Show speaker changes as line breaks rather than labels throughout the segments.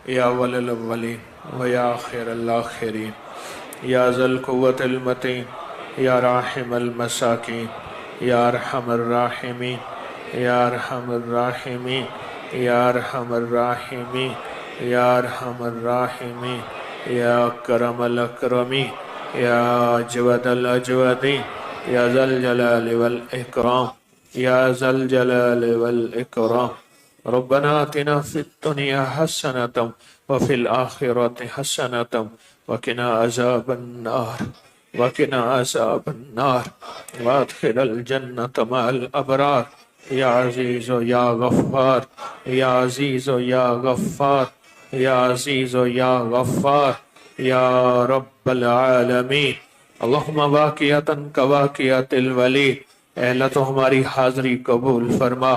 یا اول الاولین و یا آخر الاخرین یا ذا القوة المتین یا راحم المساکین یا ارحم الراحمین یا ارحم الراحمین یا ارحم الراحمین یا ارحم الراحمین یا اکرم الاکرمین یا اجود الاجودین یا ذا الجلال والاکرام یا ذا الجلال والاکرام ربنا آتنا فی الدنیا حسنة وفی الآخرة حسنة وقنا عذاب النار وقنا عذاب النار وادخل الجنة مع الأبرار یا عزیز و یا غفار یا عزیز و یا غفار یا عزیز و یا غفار یا رب العالمین اللہم واقعتا کواقعت الولید اے اللہ تو ہماری حاضری قبول فرما،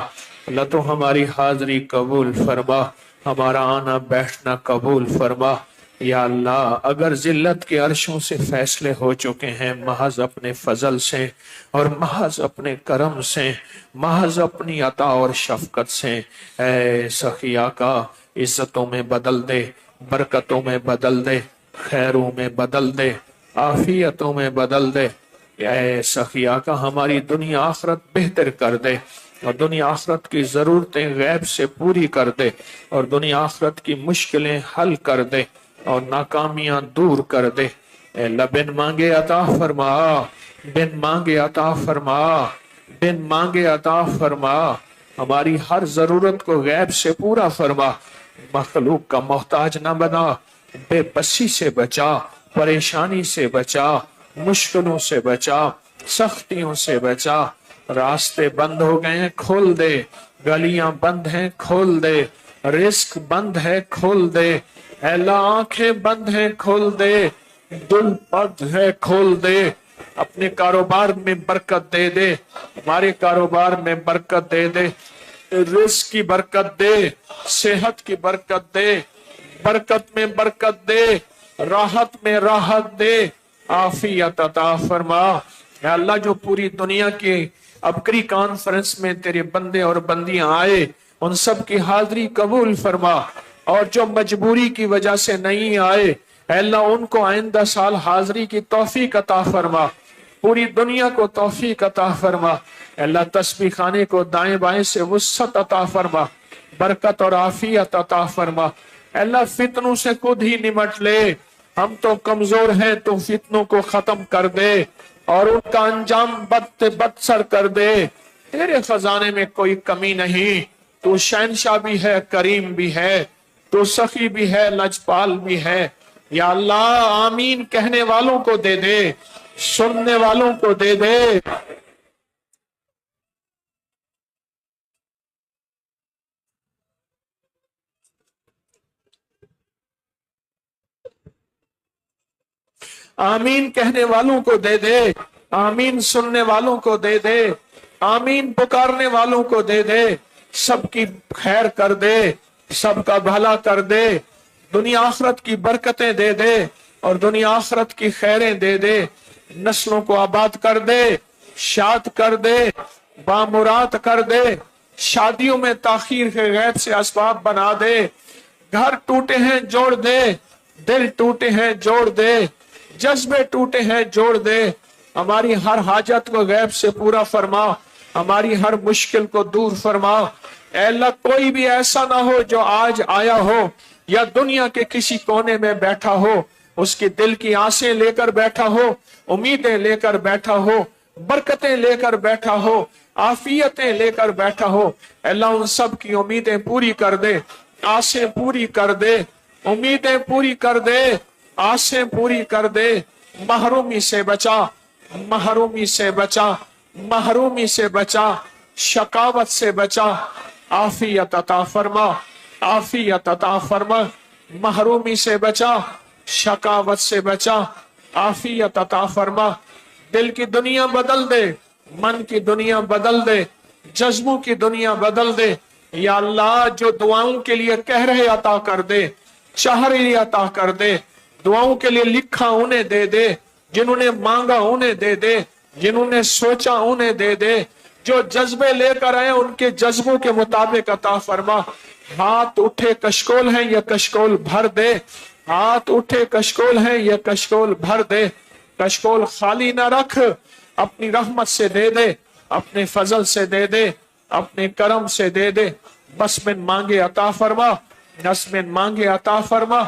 اللہ تو ہماری حاضری قبول فرما، ہمارا آنا بیٹھنا قبول فرما۔ یا اللہ اگر ذلت کے عرشوں سے فیصلے ہو چکے ہیں محض اپنے فضل سے اور محض اپنے کرم سے، محض اپنی عطا اور شفقت سے، اے سخی آقا عزتوں میں بدل دے، برکتوں میں بدل دے، خیروں میں بدل دے، عافیتوں میں بدل دے۔ اے سخی آقا ہماری دنیا آخرت بہتر کر دے اور دنیا آخرت کی ضرورتیں غیب سے پوری کر دے اور دنیا آخرت کی مشکلیں حل کر دے اور ناکامیاں دور کر دے۔ اے اللہ بن مانگے عطا فرما، بن مانگے عطا فرما، بن مانگے عطا فرما، ہماری ہر ضرورت کو غیب سے پورا فرما، مخلوق کا محتاج نہ بنا، بے بسی سے بچا، پریشانی سے بچا، مشکلوں سے بچا، سختیوں سے بچا۔ راستے بند ہو گئے ہیں کھول دے، گلیاں بند ہیں کھول دے، رزق بند ہے کھول دے، اے اللہ آنکھیں بند ہیں کھول دے، دل بند ہے کھول دے، اپنے کاروبار میں برکت دے دے، ہمارے کاروبار میں برکت دے دے، رزق کی برکت دے، صحت کی برکت دے، برکت میں برکت دے، راحت میں راحت دے، عافیت عطا فرما۔ اے اللہ جو پوری دنیا کی ابکری کانفرنس میں تیرے بندے اور بندیاں آئے ان سب کی حاضری قبول فرما، اور جو مجبوری کی وجہ سے نہیں آئے اے اللہ ان کو آئندہ سال حاضری کی توفیق عطا فرما، پوری دنیا کو توفیق عطا فرما۔ اے اللہ تسبیح خانے کو دائیں بائیں سے وسعت عطا فرما، برکت اور عافیت عطا فرما۔ اے اللہ فتنوں سے خود ہی نمٹ لے، ہم تو کمزور ہیں، تو فتنوں کو ختم کر دے اور ان کا انجام بد سے بدتر کر دے۔ تیرے خزانے میں کوئی کمی نہیں، تو شہنشاہ بھی ہے، کریم بھی ہے، تو سخی بھی ہے، لجپال بھی ہے۔ یا اللہ آمین کہنے والوں کو دے دے، سننے والوں کو دے دے۔ آمین کہنے والوں کو دے دے، آمین سننے والوں کو دے دے، آمین پکارنے والوں کو دے دے، سب کی خیر کر دے، سب کا بھلا کر دے، دنیا آخرت کی برکتیں دے دے اور دنیا آخرت کی خیریں دے دے، نسلوں کو آباد کر دے، شاد کر دے، بامراد کر دے، شادیوں میں تاخیر کے غیب سے اسباب بنا دے، گھر ٹوٹے ہیں جوڑ دے، دل ٹوٹے ہیں جوڑ دے، جذبے ٹوٹے ہیں جوڑ دے، ہماری ہر حاجت کو غیب سے پورا فرما، ہماری ہر مشکل کو دور فرما۔ اے اللہ کوئی بھی ایسا نہ ہو جو آج آیا ہو یا دنیا کے کسی کونے میں بیٹھا ہو، اس کی دل کی آسیں لے کر بیٹھا ہو، امیدیں لے کر بیٹھا ہو، برکتیں لے کر بیٹھا ہو، عافیتیں لے کر بیٹھا ہو۔ اے اللہ ان سب کی امیدیں پوری کر دے، آسیں پوری کر دے، امیدیں پوری کر دے، آسیں پوری کر دے، محرومی سے بچا، محرومی سے بچا، محرومی سے بچا، شقاوت سے بچا، عافیت عطا فرما، عافیت عطا فرما، محرومی سے بچا، شقاوت سے بچا، عافیت عطا فرما۔ دل کی دنیا بدل دے، من کی دنیا بدل دے، جذبوں کی دنیا بدل دے۔ یا اللہ جو دعاؤں کے لیے کہہ رہے عطا کر دے، چاہ رہے عطا کر دے، دعاؤں کے لیے لکھا انہیں دے دے، جنہوں نے مانگا انہیں دے دے، جنہوں نے سوچا انہیں دے دے، جو جذبے لے کر آئے ان کے جذبوں کے مطابق عطا فرما۔ ہاتھ اٹھے کشکول ہیں یہ کشکول بھر دے، ہاتھ اٹھے کشکول ہیں یہ کشکول بھر دے، کشکول خالی نہ رکھ، اپنی رحمت سے دے دے، اپنے فضل سے دے دے، اپنے کرم سے دے دے، بس من مانگے عطا فرما، بس من مانگے عطا فرما،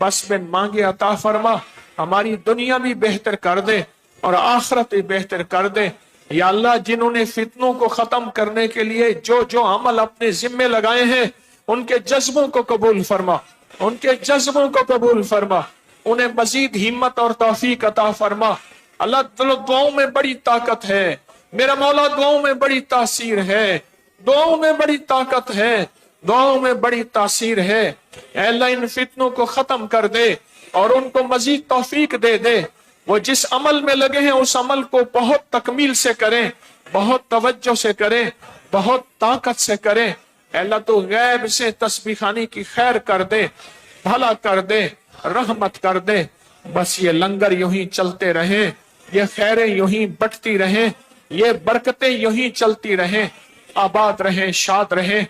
بس من مانگے عطا فرما، ہماری دنیا بھی بہتر کر دے اور آخرت بھی بہتر کر دے۔ یا اللہ جنہوں نے فتنوں کو ختم کرنے کے لیے جو جو عمل اپنے ذمے لگائے ہیں ان کے جذبوں کو قبول فرما، ان کے جذبوں کو قبول فرما، انہیں مزید ہمت اور توفیق عطا فرما۔ اللہ دعاؤں میں بڑی طاقت ہے میرا مولا، دعاؤں میں بڑی تاثیر ہے، دعاؤں میں بڑی طاقت ہے، دعاؤں میں بڑی تاثیر ہے۔ اے اللہ ان فتنوں کو ختم کر دے اور ان کو مزید توفیق دے دے، وہ جس عمل میں لگے ہیں اس عمل کو بہت تکمیل سے کریں، بہت توجہ سے کریں، بہت طاقت سے کریں۔ اے اللہ تو غیب سے تسبیح خوانی کی خیر کر دے، بھلا کر دے، رحمت کر دے۔ بس یہ لنگر یوں ہی چلتے رہیں، یہ خیریں یوں ہی بٹتی رہیں، یہ برکتیں یوں ہی چلتی رہیں، آباد رہیں، شاد رہیں،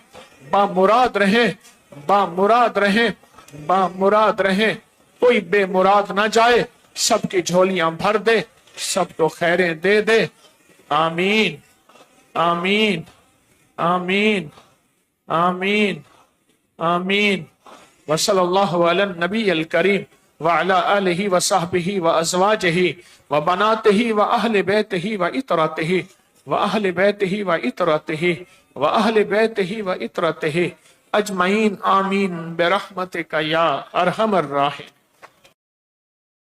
بامراد رہیں، بامراد رہیں، بامراد رہیں، کوئی بے مراد نہ جائے، سب کی جھولیاں بھر دے، سب کو خیریں دے دے۔ آمین آمین آمین آمین آمین۔ وصلی اللہ علی النبی الکریم وعلی آلہ وصحبہ وازواجہ وبناتہ واہل بیتہ وعطرتہ واہل بیتہ وعطرتہ واہل بیتہ وعطرتہ اجمعین آمین برحمتک یا ارحم الراحمین۔